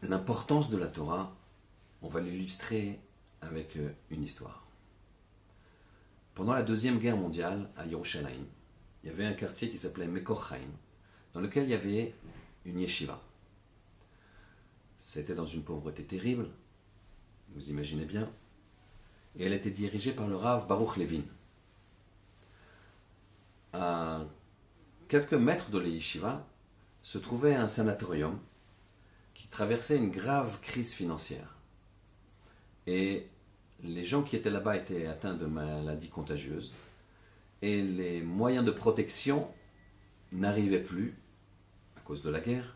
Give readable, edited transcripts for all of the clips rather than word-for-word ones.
L'importance de la Torah, on va l'illustrer avec une histoire. Pendant la Deuxième Guerre mondiale, à Yerushalayim, il y avait un quartier qui s'appelait Mekor Chaim, dans lequel il y avait une yeshiva. C'était dans une pauvreté terrible, vous imaginez bien, et elle était dirigée par le Rav Baruch Levin. À quelques mètres de la yeshiva se trouvait un sanatorium qui traversait une grave crise financière. Et les gens qui étaient là-bas étaient atteints de maladies contagieuses et les moyens de protection n'arrivaient plus à cause de la guerre.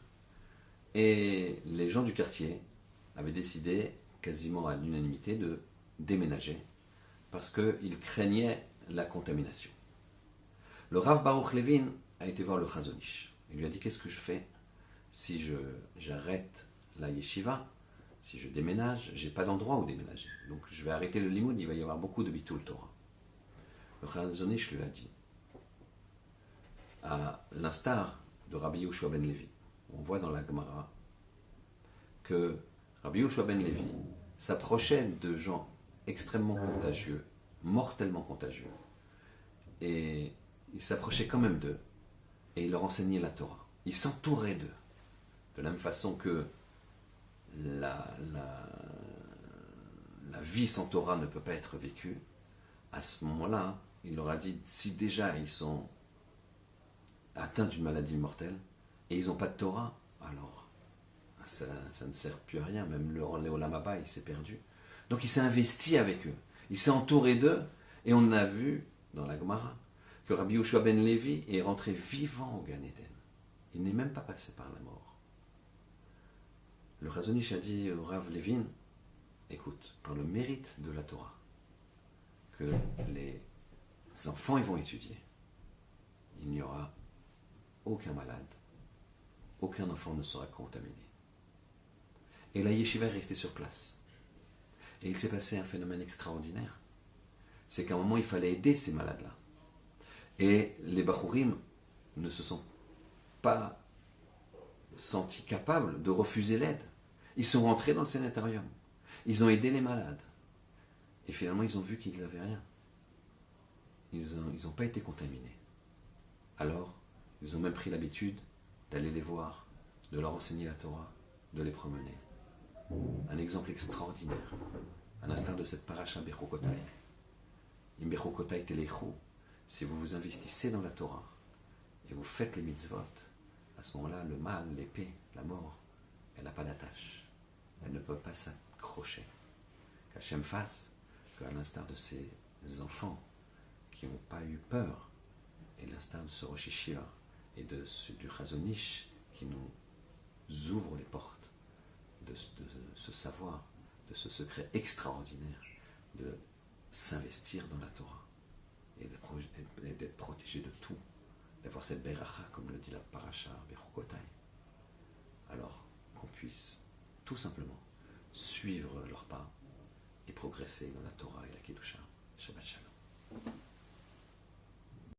Et les gens du quartier avaient décidé, quasiment à l'unanimité, de déménager parce qu'ils craignaient la contamination. Le Rav Baruch Levin a été voir le Chazon Ish. Il lui a dit: qu'est-ce que je fais si j'arrête la yeshiva, si je déménage? J'ai pas d'endroit où déménager. Donc je vais arrêter le limoud, il va y avoir beaucoup de bitul Torah. Le Chazon Ish lui a dit, à l'instar de Rabbi Yehoshua ben Levi, on voit dans la Gemara que Rabbi Yehoshua ben Levi s'approchait de gens extrêmement contagieux, mortellement contagieux, et il s'approchait quand même d'eux, et il leur enseignait la Torah. Il s'entourait d'eux, de la même façon que la vie sans Torah ne peut pas être vécue. À ce moment-là, il leur a dit, si déjà ils sont atteints d'une maladie mortelle, et ils n'ont pas de Torah, alors ça ne sert plus à rien, même le Olam Haba, il s'est perdu. Donc il s'est investi avec eux, il s'est entouré d'eux, et on a vu dans la Gemara que Rabbi Yehoshua ben Levi est rentré vivant au Gan Eden. Il n'est même pas passé par la mort. Le Chazon Ish a dit au Rav Levin, écoute, par le mérite de la Torah, que les enfants ils vont étudier, il n'y aura aucun malade, aucun enfant ne sera contaminé. Et la yeshiva est restée sur place. Et il s'est passé un phénomène extraordinaire. C'est qu'à un moment, il fallait aider ces malades-là. Et les Bachurim ne se sont pas sentis capables de refuser l'aide. Ils sont rentrés dans le sanatorium. Ils ont aidé les malades. Et finalement, ils ont vu qu'ils n'avaient rien. Ils n'ont pas été contaminés. Alors, ils ont même pris l'habitude d'aller les voir, de leur enseigner la Torah, de les promener. Un exemple extraordinaire, à l'instar de cette paracha Bechukotai. In Bechukotai Telechu, si vous vous investissez dans la Torah et vous faites les mitzvot, à ce moment-là, le mal, l'épée, la mort, elle n'a pas d'attache. Elle ne peut pas s'accrocher. Qu'Hachem fasse qu'à l'instar de ces enfants qui n'ont pas eu peur, et l'instar de ce Rosh Yeshiva et du Chazon Ish qui nous ouvre les portes de ce savoir, de ce secret extraordinaire de s'investir dans la Torah et d'être protégé de tout, d'avoir cette beracha, comme le dit la paracha Bechukotai. Alors qu'on puisse tout simplement suivre leurs pas et progresser dans la Torah et la Kedusha. Shabbat Shalom.